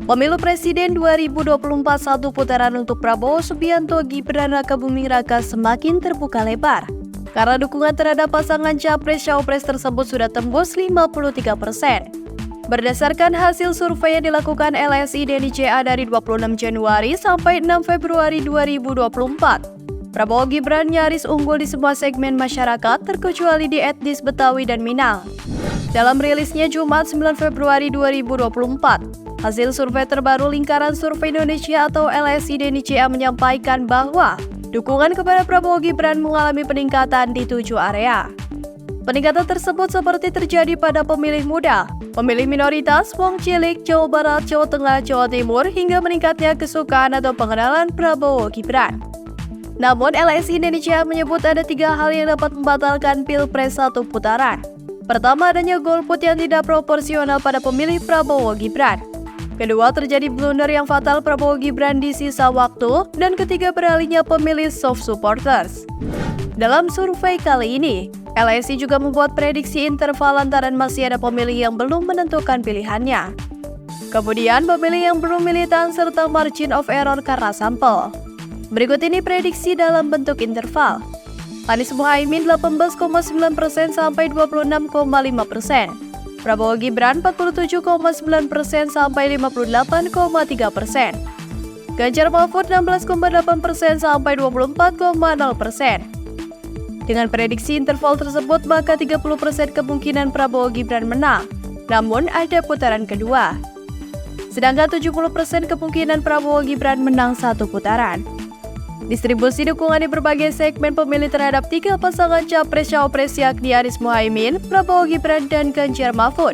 Pemilu Presiden 2024 satu putaran untuk Prabowo Subianto Gibran Rakabuming Raka semakin terbuka lebar. Karena dukungan terhadap pasangan Capres-Cawapres tersebut sudah tembus 53%. Berdasarkan hasil survei yang dilakukan LSI DNICA dari 26 Januari sampai 6 Februari 2024, Prabowo Gibran nyaris unggul di semua segmen masyarakat terkecuali di etnis Betawi dan Minang. Dalam rilisnya Jumat 9 Februari 2024, hasil survei terbaru Lingkaran Survei Indonesia atau LSI DNICA menyampaikan bahwa dukungan kepada Prabowo Gibran mengalami peningkatan di 7 area. Peningkatan tersebut seperti terjadi pada pemilih muda, pemilih minoritas, wong cilik, Jawa Barat, Jawa Tengah, Jawa Timur, hingga meningkatnya kesukaan atau pengenalan Prabowo Gibran. Namun LSI Indonesia menyebut ada 3 hal yang dapat membatalkan Pilpres satu putaran. Pertama, adanya golput yang tidak proporsional pada pemilih Prabowo Gibran. Kedua, terjadi blunder yang fatal Prabowo Gibran di sisa waktu. Dan ketiga, beralihnya pemilih soft supporters. Dalam survei kali ini, LSI juga membuat prediksi interval lantaran masih ada pemilih yang belum menentukan pilihannya. Kemudian, pemilih yang belum militan serta margin of error karena sampel. Berikut ini prediksi dalam bentuk interval. Anies Muhaimin 18,9% sampai 26,5%. Prabowo Gibran 47,9% sampai 58,3%. Ganjar Mahfud 16,8% sampai 24,0%. Dengan prediksi interval tersebut, maka 30% kemungkinan Prabowo Gibran menang. Namun ada putaran kedua. Sedangkan 70% kemungkinan Prabowo Gibran menang satu putaran. Distribusi dukungan di berbagai segmen pemilih terhadap 3 pasangan Capres-Cawapres yakni Anies Muhaimin, Prabowo Gibran, dan Ganjar Mahfud.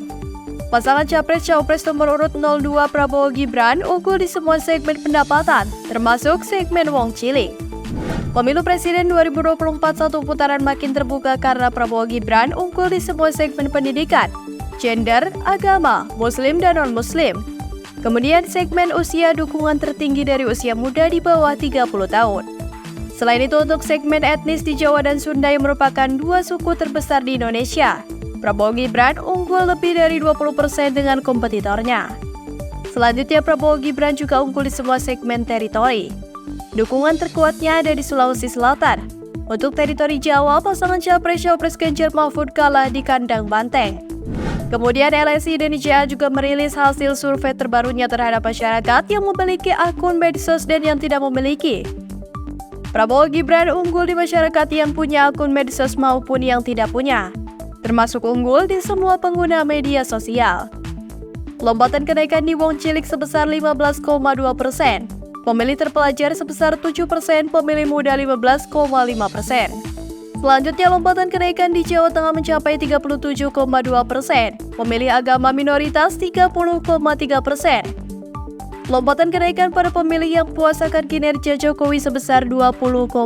Pasangan Capres-Cawapres nomor urut 02 Prabowo Gibran unggul di semua segmen pendapatan, termasuk segmen wong cilik. Pemilu Presiden 2024 satu putaran makin terbuka karena Prabowo Gibran unggul di semua segmen pendidikan, gender, agama, muslim, dan non-muslim. Kemudian segmen usia dukungan tertinggi dari usia muda di bawah 30 tahun. Selain itu untuk segmen etnis di Jawa dan Sunda yang merupakan 2 suku terbesar di Indonesia, Prabowo Gibran unggul lebih dari 20% dengan kompetitornya. Selanjutnya Prabowo Gibran juga unggul di semua segmen teritori. Dukungan terkuatnya ada di Sulawesi Selatan. Untuk teritori Jawa, pasangan Capres-Cawapres Ganjar Mahfud kalah di kandang banteng. Kemudian LSI Indonesia juga merilis hasil survei terbarunya terhadap masyarakat yang memiliki akun medsos dan yang tidak memiliki. Prabowo Gibran unggul di masyarakat yang punya akun medsos maupun yang tidak punya, termasuk unggul di semua pengguna media sosial. Lompatan kenaikan di wong cilik sebesar 15,2%, pemilih terpelajar sebesar 7%, pemilih muda 15,5%. Selanjutnya lompatan kenaikan di Jawa Tengah mencapai 37,2%, pemilih agama minoritas 30,3%. Lompatan kenaikan pada pemilih yang puas akan kinerja Jokowi sebesar 20,1%.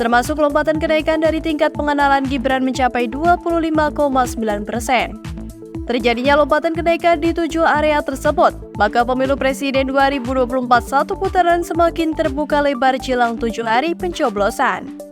Termasuk lompatan kenaikan dari tingkat pengenalan Gibran mencapai 25,9%. Terjadinya lompatan kenaikan di 7 area tersebut, maka pemilu Presiden 2024 satu putaran semakin terbuka lebar jelang 7 hari pencoblosan.